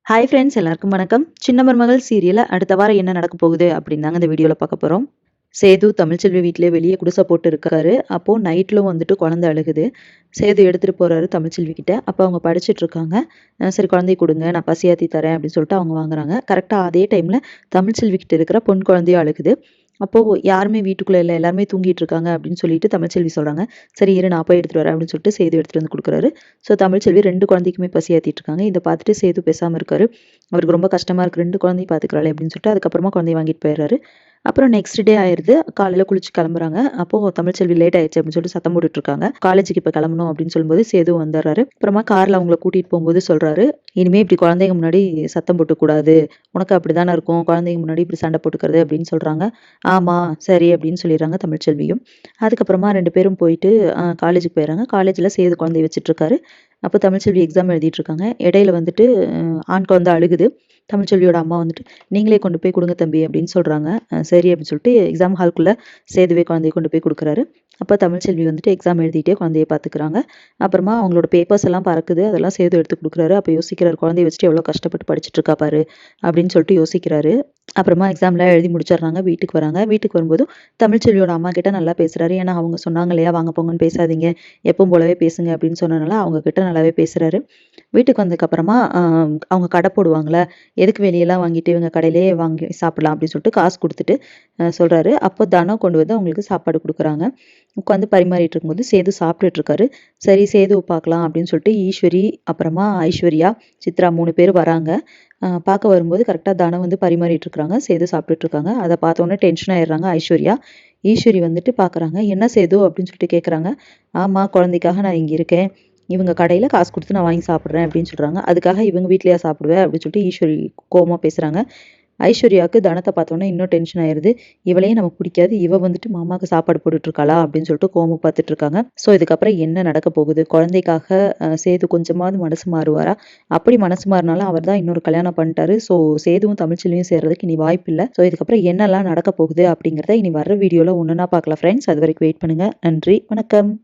Hi friends, எல்லாருக்கும் வணக்கம். சின்ன மருமகள் சீரியல்ல அடுத்த வாரம் என்ன நடக்க போகுது அப்படின்னு தாங்க இந்த வீடியோல பார்க்க போறோம். சேது தமிழ்ச்செல்வி வீட்டிலே வெளியே குடிசை போட்டு இருக்காரு. அப்போ நைட்லும் வந்துட்டு குழந்தை அழுகுது. சேது எடுத்துட்டு போறாரு தமிழ்ச்செல்வி கிட்ட. அப்போ அவங்க படிச்சிட்டு இருக்காங்க. சரி குழந்தைய கொடுங்க, நான் பசியாத்தி தரேன் அப்படின்னு சொல்லிட்டு அவங்க வாங்குறாங்க. கரெக்டா அதே டைம்ல தமிழ்ச்செல்வி கிட்ட இருக்கிற பொன் குழந்தையும் அழுகுது. அப்போ யாருமே வீட்டுக்குள்ள இல்ல, எல்லாருமே தூங்கிட்டு இருக்காங்க அப்படின்னு சொல்லிட்டு தமிழ்ச்செல்வி சொல்றாங்க. சரி இரு நான் போய் எடுத்துட்டு வரேன் அப்படின்னு சொல்லிட்டு சேது எடுத்துட்டு வந்து கொடுக்குறாரு. ஸோ தமிழ்ச்செல்வி 2 குழந்தைக்குமே பசி ஆத்திட்டு இருக்காங்க. இதை பார்த்துட்டு சேது பேசாம இருக்காரு. அவருக்கு ரொம்ப கஷ்டமா இருக்கு, 2 குழந்தையும் பார்த்துக்கிறாளே அப்படின்னு சொல்லிட்டு அதுக்கப்புறமா குழந்தைய வாங்கிட்டு போயிடுறாரு. அப்புறம் நெக்ஸ்ட் டே ஆயிருது. காலையில குளிச்சு கிளம்புறாங்க. அப்போ தமிழ்ச்செல்வி லேட் ஆயிடுச்சு அப்படின்னு சொல்லிட்டு சத்தம் போட்டுட்டு இருக்காங்க. காலேஜுக்கு இப்ப கிளம்பணும் அப்படின்னு சொல்லும்போது சேது வந்துடுறாரு. அப்புறமா கார்ல அவங்கள கூட்டிட்டு போகும்போது சொல்றாரு, இனிமே இப்படி குழந்தைங்க முன்னாடி சத்தம் போட்டு கூடாது. உனக்கு அப்படிதானே இருக்கும், குழந்தைங்க முன்னாடி இப்படி சண்டை போட்டுக்கிறது அப்படின்னு சொல்றாங்க. ஆமா சரி அப்படின்னு சொல்லிடுறாங்க தமிழ்ச்செல்வியும். அதுக்கப்புறமா 2 பேரும் போயிட்டு காலேஜுக்கு போயிடுறாங்க. காலேஜ்ல சேது குழந்தைய வச்சுட்டு இருக்காரு. அப்போ தமிழ்ச்செல்வி எக்ஸாம் எழுதிட்டு இருக்காங்க. இடையில வந்துட்டு ஆண் குழந்தை அழுகுது. தமிழ்ச்செல்வியோட அம்மா வந்துட்டு நீங்களே கொண்டு போய் கொடுங்க தம்பி அப்படின்னு சொல்றாங்க. சரி அப்படின்னு சொல்லிட்டு எக்ஸாம் ஹால்குள்ள சேதுவே குழந்தைய கொண்டு போய் கொடுக்குறாரு. அப்போ தமிழ்ச்செல்வி வந்துட்டு எக்ஸாம் எழுதிட்டே குழந்தைய பார்த்துக்கிறாங்க. அப்புறமா அவங்களோட பேப்பர்ஸ் எல்லாம் பறக்குது. அதெல்லாம் சேது எடுத்து கொடுக்குறாரு. அப்போ யோசிக்கிறாரு, குழந்தைய வச்சுட்டு எவ்வளோ கஷ்டப்பட்டு படிச்சுட்டு இருக்கா பாரு அப்படின்னு சொல்லிட்டு யோசிக்கிறாரு. அப்புறமா எக்ஸாம்லாம் எழுதி முடிச்சிடுறாங்க. வீட்டுக்கு வராங்க. வீட்டுக்கு வரும்போதும் தமிழ்ச்செல்வியோட அம்மா கிட்ட நல்லா பேசுறாரு. ஏன்னா அவங்க சொன்னாங்க இல்லையா, வாங்க போங்கன்னு பேசாதீங்க, எப்பவும் போலவே பேசுங்க அப்படின்னு சொன்னனால அவங்க கிட்ட நல்லாவே பேசுறாரு. வீட்டுக்கு வந்ததுக்கப்புறமா அவங்க கடை போடுவாங்கல்ல, எதுக்கு வெளியெல்லாம் வாங்கிட்டு இவங்க கடையிலேயே வாங்கி சாப்பிடலாம் அப்படின்னு சொல்லிட்டு காசு கொடுத்துட்டு சொல்றாரு. அப்போ தனம் கொண்டு வந்து அவங்களுக்கு சாப்பாடு கொடுக்குறாங்க. உட்காந்து பரிமாறிட்டு இருக்கும்போது சேது சாப்பிட்டுட்டு இருக்காரு. சரி சேதுவை பார்க்கலாம் அப்படின்னு சொல்லிட்டு ஈஸ்வரி, அப்புறமா ஐஸ்வர்யா, சித்ரா 3 பேர் வராங்க. பார்க்க வரும்போது கரெக்டாக தனம் வந்து பரிமாறிட்டு இருக்காங்க. சேது சாப்பிட்டுட்டு இருக்காங்க. அதை பார்த்தோன்னே டென்ஷன் ஆயிடுறாங்க ஐஸ்வர்யா. ஈஸ்வரி வந்துட்டு பார்க்குறாங்க. என்ன சேது அப்படின்னு சொல்லிட்டு கேட்குறாங்க. ஆமா குழந்தைக்காக நான் இங்கே இருக்கேன். இவங்க கடையில் காசு கொடுத்து நான் வாங்கி சாப்பிட்றேன் அப்படின்னு சொல்கிறாங்க. அதுக்காக இவங்க வீட்லையா சாப்பிடுவேன் அப்படின்னு சொல்லிட்டு ஈஸ்வரி கோவமா பேசுகிறாங்க. ஐஸ்வர்யாவுக்கு தனத்தை பார்த்தோன்னே இன்னும் டென்ஷன் ஆயிருது. இவளையும் நமக்கு பிடிக்காது, இவ வந்துட்டு மாமாவுக்கு சாப்பாடு போட்டுட்டு இருக்காளா அப்படின்னு சொல்லிட்டு கோவமா பார்த்துட்டு இருக்காங்க. ஸோ இதுக்கப்புறம் என்ன நடக்க போகுது, குழந்தைக்காக சேது கொஞ்சமாவது மனசு மாறுவாரா? அப்படி மனசு மாறினாலும் அவர் தான் இன்னொரு கல்யாணம் பண்ணிட்டாரு. ஸோ சேதுவும் தமிழ்ச்செல்வியும் சேர்றதுக்கு இனி வாய்ப்பு இல்லை. ஸோ இதுக்கப்புறம் என்னெல்லாம் நடக்க போகுது அப்படிங்கிறத இனி வர்ற வீடியோவில் ஒன்றுனா பார்க்கலாம் ஃப்ரெண்ட்ஸ். அது வரைக்கும் வெயிட் பண்ணுங்க. நன்றி, வணக்கம்.